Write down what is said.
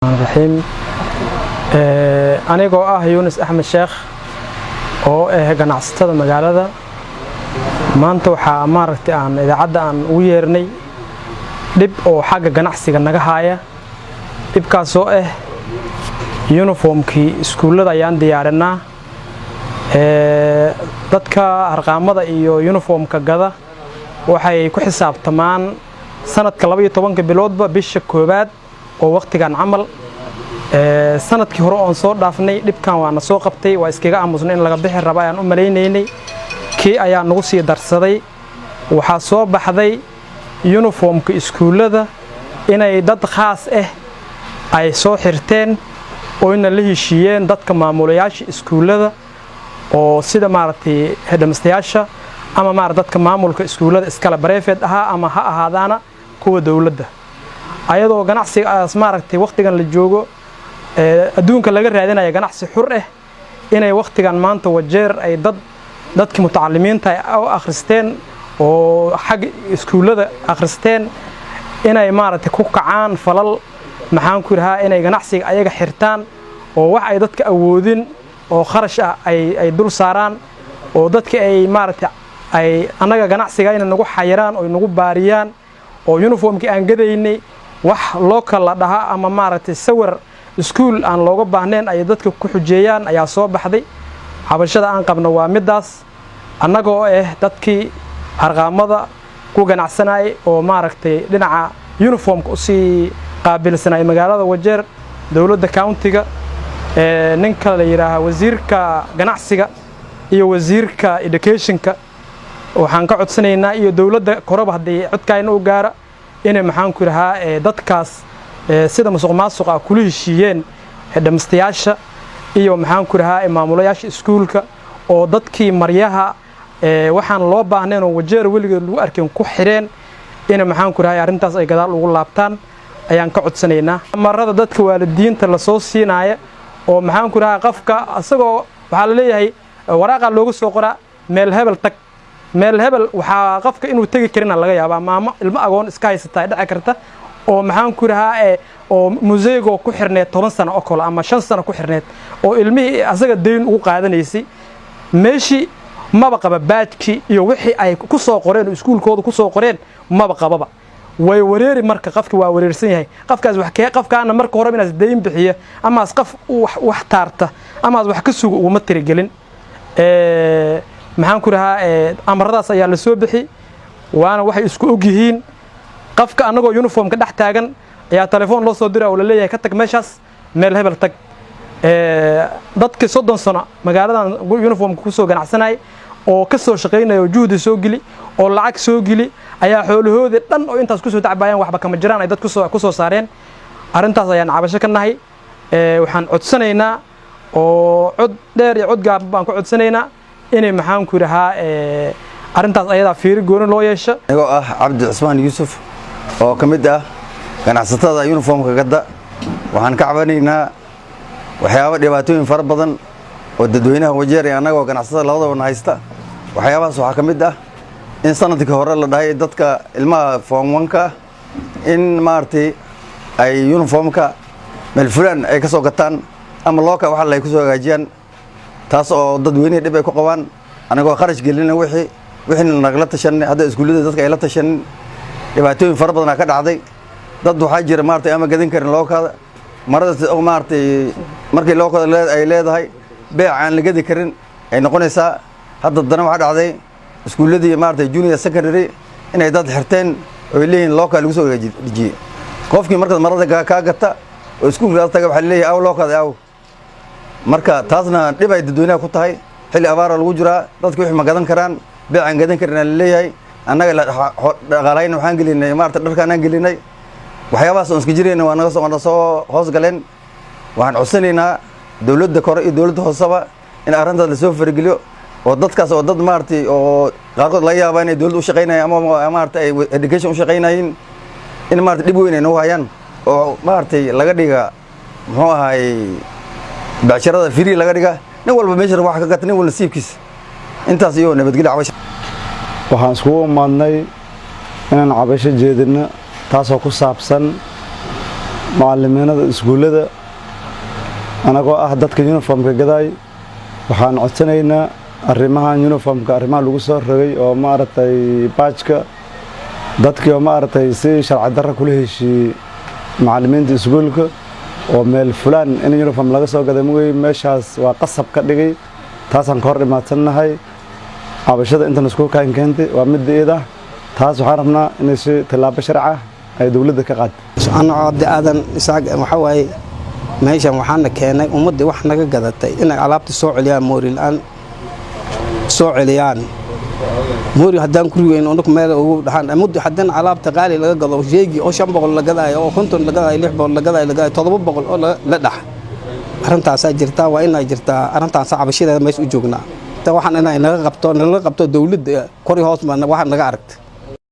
الرحيم anigoo ah Yunus Axmed Sheekh oo ganacsatada magaalada maanta waxa maaragtay aan idaacada aan u yeernay dib oo xagga ganacsiga naga haaya dibkaas oo uniformkii iskuulada ayaan diyaarinaa dadka arqaamada iyo uniformka gada waxay ku xisaabtamaan sanadka 12 biloodba bisha koobaad oo waqtigan amal sanadkii hore oo soo dhaafnay dibkan waana soo qabtay waa iskaga aamusnay in laga bixi raba ayaan u maleynaynay kii ayaa nagu sii darsaday waxa soo baxday uniformka iskuulada inay dad khaas ay soo xirteen oo in la heshiiyeen dadka maamulayaasha iskuulada oo sida maaragtay headmasteryaasha ama dadka maamulka iskuulada iskala private ama ha ahaadana kuwa dawladda ayadoo ganacsiga maaragtay waqtigan la joogo adduunka laga raadinayo ganacsi xur inay waqtigan maanta wajeer ay dadkii mutacallimiinta ay akhristeen oo xag iskuulada akhristeen inay maaragtay ku kacaan falal maxaan ku rahaa inay ganacsiga ayaga xirtaan oo wax ay dadka awoodin oo kharash ay dul saaraan oo dadka ay maaragtay ay anaga ganacsiga inay nagu xayiraan oo nagu baariyaan oo uniformkii aan gadaynay wax loo kala dhaha ama maaragtay sawir iskuul aan looga baahneen ay dadka ku xujeeyaan ayaa soo baxday xabashada aan qabno waa midaas annagoo dadkii arqaamada ku ganacsanay oo maaragtay dhinaca uniformka u sii qaabilsanay magaalada wajeer dawladda countiga ninka la yiraahdo wasiirka ganacsiga iyo wasiirka educationka waxaan ka codsanaynaa iyo dawladda koraba hadii codkayna u gaara inay maxaan ku rahaa dadkaas sida musuqmaasuqa kula heshiiyeen headmasteryaasha iyo maxaan ku rahaa maamulayaasha iskuulka oo dadkii maryaha waxaan loo baahneen oo wajeer weligeed lagu arkeen ku xireen in maxaan ku rahaa arintaas ay gadaal ugu laabtaan ayaan ka codsanaynaa marada dadka waalidiinta la soo siinaya oo maxaan ku rahaa qafka asagoo waxa la leeyahay waraaqa loogu soo qoraa meel hebel tag meel hebel waxa qafka inuu tagi karin laga yaabaa maamo ilmo agoon iska haysata dhac karta oo maxaan ku rahaa oo museego ku xirneed 10 sano oo kale ama 5 sano ku xirneed oo ilmihii asaga deyn ugu qaadanaysay meeshii maba qaba baadki iyo wixii ay ku soo qoreen iskuulkooda ku soo qoreen maba qababa way wareeri marka qafki waa wareersan yahay qafkaas qafkaana marka hore inaas deyn bixiyo ama as qaf wax taarta ama as wax ka sugo uma tirigelin maxaan ku rahaa amaradaas ayaa la soo bixi waana waxay isku og yihiin qafka anagoo uniformka dhex taagan ayaa telefoon loo soo diray oo la leeyahay ka tag meeshaas meel hebel tag dadkii 30 sano magaaladan uniformka ku soo ganacsanay oo ka soo shaqeynay oo juhdi soo gili oo lacag soo gili ayaa xoolahooda dhan oo intaas ku soo tacbayaan waxba kama jiraan ay dad ku soo saareen arintaas ayaan cabasho ka nahay waxaan codsanaynaa oo cod dheer iyo cod gaab baan ku codsanaynaa inay maxaan ku rahaa arintaas ayada fiiri gooni loo yeesho anigoo ah Cabdi Cusmaan Yuusuf oo kamid ah ganacsatada uniformka gada waxaan ka cabanaynaa waxyaabo dhibaatooyin fara badan oo dadweynaha wajeer iyo anagoo ganacsatada labadaba haysta waxyaabahaas waxa kamid ah in sanadkii hore la dhahay dadka ilmaha form 1ka in maartay ay uniformka meel fulan ay ka soo gataan ama looka waxa la ay ku soo hagaajiyaan taas oo dadweynaha dib ay ku qabaan anagoo kharash gelina wixii nagala tashan hadda iskuulada dadka ay la tashan dhibaatooyin fara badan ka dhacday dad waxa jira maartay ama gadan karin lookada marada oo maartay markii lookada ay leedahay beec aan la gadi karin ay noqonaysaa hadda dana waxa dhacday iskuuladii maartay junior secondary inay dad xirteen oo leeyihiin lookada lagu soo hagaajiyay qofkii marka marada ka gata oo iskuulka taga waxa leeyahay aw lookada aw marka taasna dhib ay dadweynaha ku tahay xilli abaar lagu jiraa dadku wax ma gadan karaan beec aan gadan karin leeyahay annaga dhaqaalayn waxaan gelinay maartay dharkaan aan gelinay waxyaabahaas oo iska jireen waa naga soo hoos galeen waxaan codsanaynaa dawladda kore iyo dawladda hoosaba in arintaas la soo fargeliyo oo dadkaas oo dad maartay oo qaarkood la yaabaan inay dawladda u shaqeynayaan ama maartay education u shaqeynayeen in maartay dib weyn ay noo hayaan oo maartay laga dhiga muxuu ahay bacshirada free laga dhiga nin walba meesha wax ka gatay nin walba nasiibkiisa intaas iyo nabadgelyo cabasho waxaan isku imaadnay inaan cabasho jeedino taasoo ku saabsan macallimiinada iskuulada anagoo ah dadka uniformka gaday waxaan codsanaynaa arrimahan uniformka arrimaha lagu soo rogay oo maaragtay baajka dadkii oo maaragtay si sharci darro kula heshiiyey macallimiinta iskuulka oo meel fulaan in uniform laga soo gaday mugay meeshaas waa qasab ka dhigay taasaan ka hor dhimaadsannahay cabashada intan isku kaan keentay waa mid iyada taas waxaan rabnaa in si tilaabo sharci ay dawladda ka qaad ana cabdi aadan isaaq waxa way meeshan waxaan keenay ummadii wax naga gadatay in alaabta soo celiyaan moorilaan soo celiyaan moori haddaan ku riweyn oo meel ugu dhaxan muddo haddaan alaabta qaali laga gado jeegi oo 500 la gadayo oo 50 la gadayo 600 la gadayo 700 oo la dhax arintaas ay jirtaa waa in ay jirtaa arintaas cabashada meesha u joognaa ta waxaan inay naga qabto dawladda kori hoos ma waxaan naga aragtay